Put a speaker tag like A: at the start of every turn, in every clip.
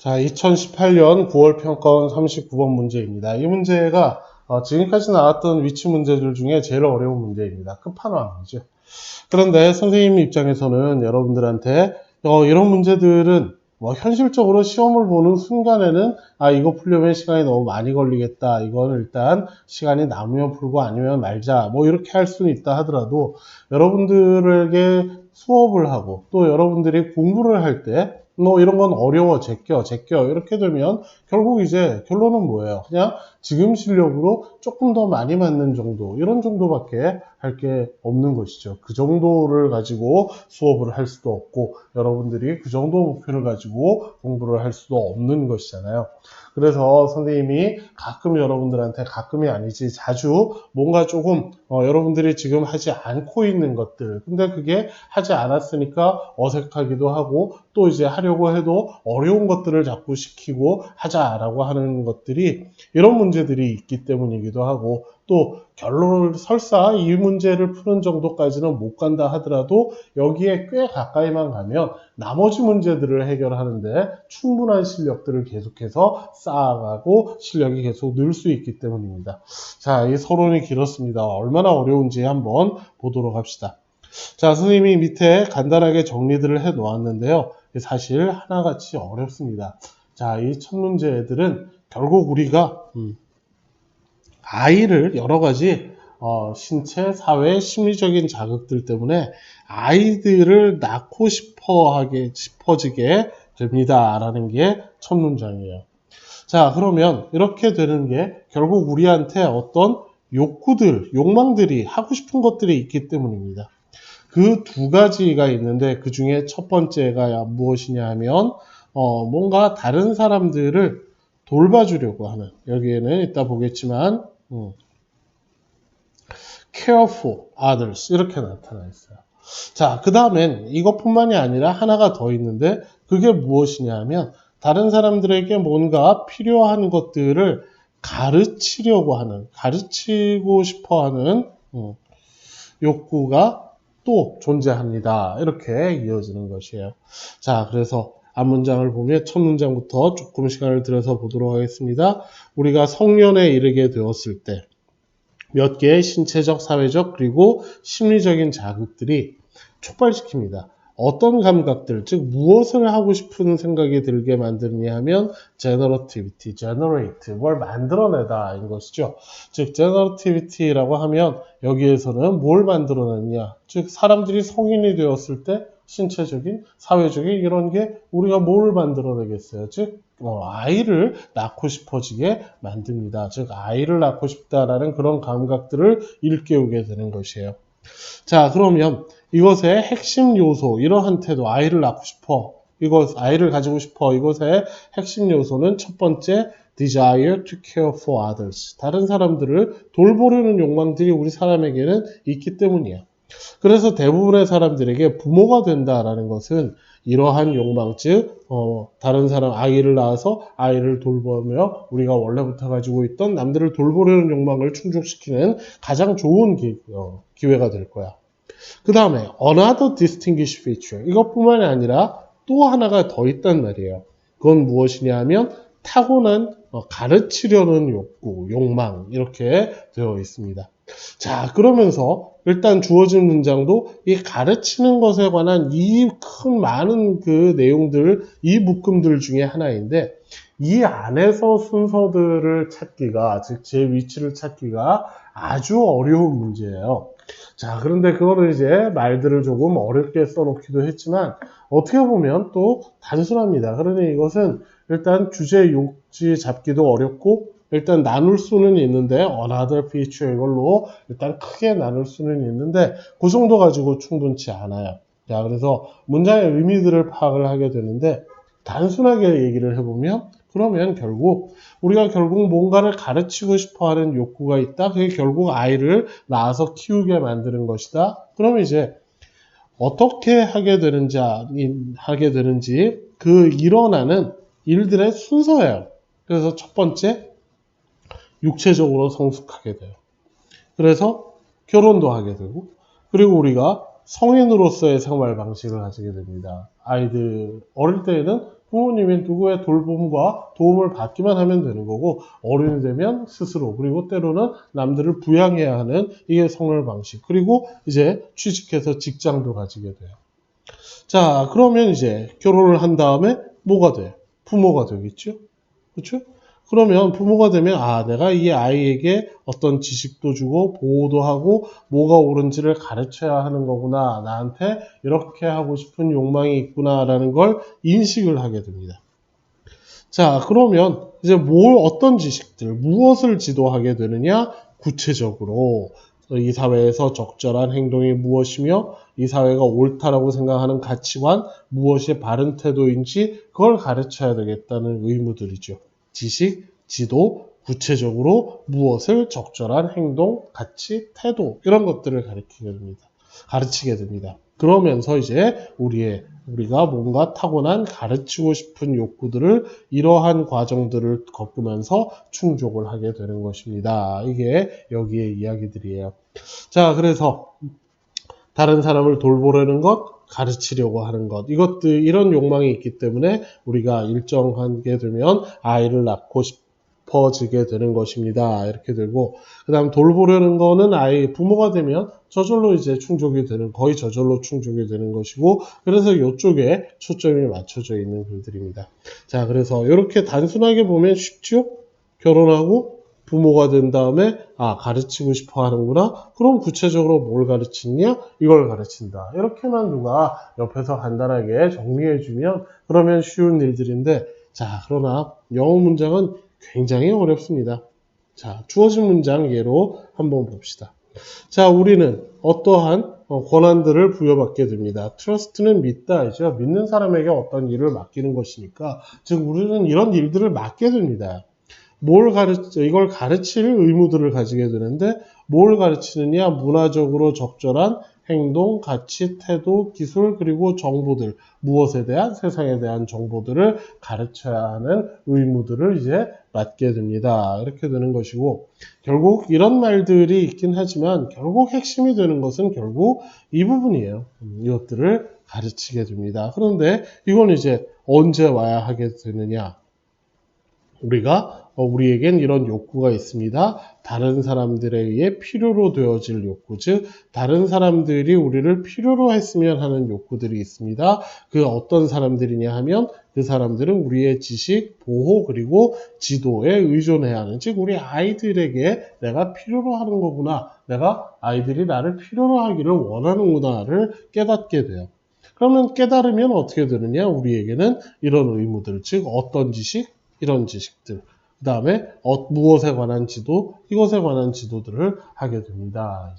A: 자, 2018년 9월 평가원 39번 문제입니다. 이 문제가 지금까지 나왔던 위치 문제들 중에 제일 어려운 문제입니다. 끝판왕이죠. 그런데 선생님 입장에서는 여러분들한테 이런 문제들은 현실적으로 시험을 보는 순간에는 이거 풀려면 시간이 너무 많이 걸리겠다. 이거는 일단 시간이 남으면 풀고 아니면 말자. 이렇게 할 수는 있다 하더라도 여러분들에게 수업을 하고 또 여러분들이 공부를 할 때 이런 건 어려워, 제껴 이렇게 되면 결국 이제 결론은 뭐예요? 그냥 지금 실력으로 조금 더 많이 맞는 정도, 이런 정도밖에 할 게 없는 것이죠. 그 정도를 가지고 수업을 할 수도 없고 여러분들이 그 정도 목표를 가지고 공부를 할 수도 없는 것이잖아요. 그래서 선생님이 가끔 여러분들한테, 가끔이 아니지 자주 뭔가 조금 여러분들이 지금 하지 않고 있는 것들, 근데 그게 하지 않았으니까 어색하기도 하고 또 이제 하려고 해도 어려운 것들을 자꾸 시키고 하자라고 하는 것들이 이런 문제들이 있기 때문이기도 하고, 또 결론을 설사 이 문제를 푸는 정도까지는 못 간다 하더라도 여기에 꽤 가까이만 가면 나머지 문제들을 해결하는데 충분한 실력들을 계속해서 쌓아가고 실력이 계속 늘 수 있기 때문입니다. 자, 이 서론이 길었습니다. 얼마나 어려운지 한번 보도록 합시다. 자, 선생님이 밑에 간단하게 정리들을 해 놓았는데요. 사실 하나같이 어렵습니다. 자, 이 첫 문제들은 결국 우리가 아이를 여러 가지 신체, 사회, 심리적인 자극들 때문에 아이들을 낳고 싶어지게 됩니다라는 게 첫 문장이에요. 자, 그러면 이렇게 되는 게 결국 우리한테 어떤 욕구들, 욕망들이, 하고 싶은 것들이 있기 때문입니다. 그 두 가지가 있는데 그 중에 첫 번째가 무엇이냐 하면 뭔가 다른 사람들을 돌봐주려고 하는, 여기에는 이따 보겠지만 care for others 이렇게 나타나 있어요. 자, 그 다음엔 이것뿐만이 아니라 하나가 더 있는데 그게 무엇이냐 하면 다른 사람들에게 뭔가 필요한 것들을 가르치려고 하는, 가르치고 싶어 하는 욕구가 또 존재합니다. 이렇게 이어지는 것이에요. 자, 그래서 앞 문장을 보면 첫 문장부터 조금 시간을 들여서 보도록 하겠습니다. 우리가 성년에 이르게 되었을 때 몇 개의 신체적, 사회적, 그리고 심리적인 자극들이 촉발시킵니다. 어떤 감각들, 즉 무엇을 하고 싶은 생각이 들게 만드느냐 하면 generativity, generate, 뭘 만들어내다 인 것이죠. 즉 generativity라고 하면 여기에서는 뭘 만들어내느냐, 즉 사람들이 성인이 되었을 때 신체적인, 사회적인 이런 게 우리가 뭘 만들어내겠어요. 즉 아이를 낳고 싶어지게 만듭니다. 즉 아이를 낳고 싶다라는 그런 감각들을 일깨우게 되는 것이에요. 자, 그러면 이것의 핵심 요소, 이러한 태도, 아이를 낳고 싶어, 아이를 가지고 싶어, 이것의 핵심 요소는 첫 번째, desire to care for others. 다른 사람들을 돌보려는 욕망들이 우리 사람에게는 있기 때문이에요. 그래서 대부분의 사람들에게 부모가 된다라는 것은 이러한 욕망, 즉 다른 사람 아이를 낳아서 아이를 돌보며 우리가 원래부터 가지고 있던 남들을 돌보려는 욕망을 충족시키는 가장 좋은 기회가 될 거야. 그 다음에 another distinguished feature, 이것뿐만이 아니라 또 하나가 더 있단 말이에요. 그건 무엇이냐 하면 타고난 가르치려는 욕구, 욕망, 이렇게 되어 있습니다. 자, 그러면서 일단 주어진 문장도 이 가르치는 것에 관한 이 큰 많은 그 내용들, 이 묶음들 중에 하나인데 이 안에서 순서들을 찾기가, 즉 제 위치를 찾기가 아주 어려운 문제예요. 자, 그런데 그거를 이제 말들을 조금 어렵게 써놓기도 했지만 어떻게 보면 또 단순합니다. 그러니 이것은 일단 주제 욕지 잡기도 어렵고 일단 나눌 수는 있는데 another feature 이걸로 일단 크게 나눌 수는 있는데 그 정도 가지고 충분치 않아요. 자, 그래서 문장의 의미들을 파악을 하게 되는데 단순하게 얘기를 해보면 그러면 우리가 결국 뭔가를 가르치고 싶어 하는 욕구가 있다. 그게 결국 아이를 낳아서 키우게 만드는 것이다. 그럼 이제 어떻게 하게 되는지 그 일어나는 일들의 순서예요. 그래서 첫 번째, 육체적으로 성숙하게 돼요. 그래서 결혼도 하게 되고, 그리고 우리가 성인으로서의 생활 방식을 가지게 됩니다. 아이들 어릴 때에는 부모님이 누구의 돌봄과 도움을 받기만 하면 되는 거고, 어른이 되면 스스로, 그리고 때로는 남들을 부양해야 하는 이게 성별 방식. 그리고 이제 취직해서 직장도 가지게 돼요. 자, 그러면 이제 결혼을 한 다음에 뭐가 돼? 부모가 되겠죠? 그렇죠? 그러면 부모가 되면 내가 이 아이에게 어떤 지식도 주고 보호도 하고 뭐가 옳은지를 가르쳐야 하는 거구나. 나한테 이렇게 하고 싶은 욕망이 있구나라는 걸 인식을 하게 됩니다. 자, 그러면 이제 어떤 지식들, 무엇을 지도하게 되느냐? 구체적으로 이 사회에서 적절한 행동이 무엇이며 이 사회가 옳다라고 생각하는 가치관, 무엇이 바른 태도인지 그걸 가르쳐야 되겠다는 의무들이죠. 지식, 지도, 구체적으로 무엇을 적절한 행동, 가치, 태도 이런 것들을 가르치게 됩니다. 그러면서 이제 우리가 뭔가 타고난 가르치고 싶은 욕구들을 이러한 과정들을 겪으면서 충족을 하게 되는 것입니다. 이게 여기의 이야기들이에요. 자, 그래서 다른 사람을 돌보려는 것, 가르치려고 하는 것, 이런 욕망이 있기 때문에 우리가 일정하게 되면 아이를 낳고 싶어지게 되는 것입니다. 이렇게 되고, 그 다음 돌보려는 거는 부모가 되면 저절로 이제 거의 저절로 충족이 되는 것이고, 그래서 이쪽에 초점이 맞춰져 있는 글들입니다. 자, 그래서 이렇게 단순하게 보면 쉽죠? 결혼하고 부모가 된 다음에 가르치고 싶어 하는구나. 그럼 구체적으로 뭘 가르치냐? 이걸 가르친다. 이렇게만 누가 옆에서 간단하게 정리해주면 그러면 쉬운 일들인데, 자, 그러나 영어 문장은 굉장히 어렵습니다. 자, 주어진 문장 예로 한번 봅시다. 자, 우리는 어떠한 권한들을 부여받게 됩니다. trust는 믿다이죠. 믿는 사람에게 어떤 일을 맡기는 것이니까, 즉 우리는 이런 일들을 맡게 됩니다. 이걸 가르칠 의무들을 가지게 되는데, 뭘 가르치느냐? 문화적으로 적절한 행동, 가치, 태도, 기술, 그리고 정보들, 무엇에 대한, 세상에 대한 정보들을 가르쳐야 하는 의무들을 이제 맡게 됩니다. 이렇게 되는 것이고, 결국 이런 말들이 있긴 하지만 결국 핵심이 되는 것은 결국 이 부분이에요. 이것들을 가르치게 됩니다. 그런데 이건 이제 언제 와야 하게 되느냐? 우리에겐 이런 욕구가 있습니다. 다른 사람들에 의해 필요로 되어질 욕구, 즉 다른 사람들이 우리를 필요로 했으면 하는 욕구들이 있습니다. 그 어떤 사람들이냐 하면 그 사람들은 우리의 지식, 보호, 그리고 지도에 의존해야 하는, 즉 우리 아이들에게 내가 필요로 하는 거구나, 내가 아이들이 나를 필요로 하기를 원하는구나를 깨닫게 돼요. 그러면 깨달으면 어떻게 되느냐? 우리에게는 이런 의무들, 즉 어떤 지식, 이런 지식들, 그 다음에 무엇에 관한 지도, 이것에 관한 지도들을 하게 됩니다.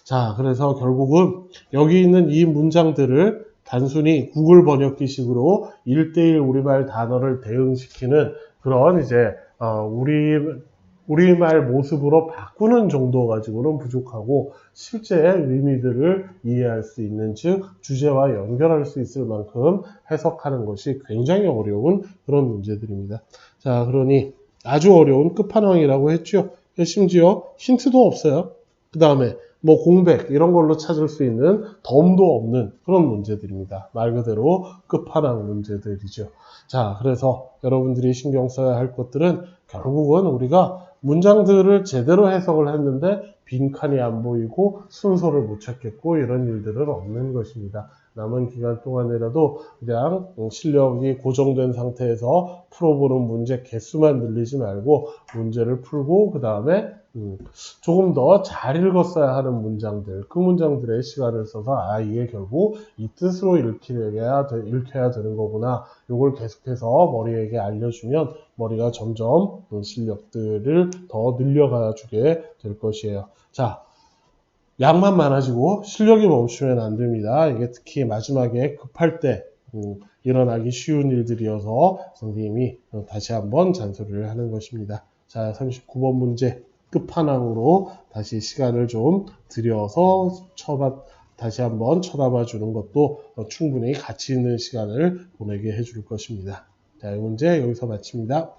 A: 자, 그래서 결국은 여기 있는 이 문장들을 단순히 구글 번역기식으로 1:1 우리말 단어를 대응시키는 그런 이제 우리말 모습으로 바꾸는 정도 가지고는 부족하고, 실제 의미들을 이해할 수 있는, 즉 주제와 연결할 수 있을 만큼 해석하는 것이 굉장히 어려운 그런 문제들입니다. 자, 그러니 아주 어려운 끝판왕이라고 했죠. 심지어 힌트도 없어요. 그 다음에 공백 이런 걸로 찾을 수 있는 덤도 없는 그런 문제들입니다. 말 그대로 끝판왕 문제들이죠. 자, 그래서 여러분들이 신경 써야 할 것들은 결국은 우리가 문장들을 제대로 해석을 했는데 빈칸이 안 보이고 순서를 못 찾겠고 이런 일들은 없는 것입니다. 남은 기간 동안이라도 그냥 실력이 고정된 상태에서 풀어보는 문제 개수만 늘리지 말고 문제를 풀고, 그 다음에 조금 더 잘 읽었어야 하는 문장들, 그 문장들의 시간을 써서 이게 결국 이 뜻으로 읽혀야 되는 거구나, 이걸 계속해서 머리에게 알려주면 머리가 점점 실력들을 더 늘려가 주게 될 것이에요. 자, 양만 많아지고 실력이 멈추면 안 됩니다. 이게 특히 마지막에 급할 때 일어나기 쉬운 일들이어서 선생님이 다시 한번 잔소리를 하는 것입니다. 자, 39번 문제 끝판왕으로 다시 시간을 좀 들여서 다시 한번 쳐다봐 주는 것도 충분히 가치 있는 시간을 보내게 해줄 것입니다. 자, 이 문제 여기서 마칩니다.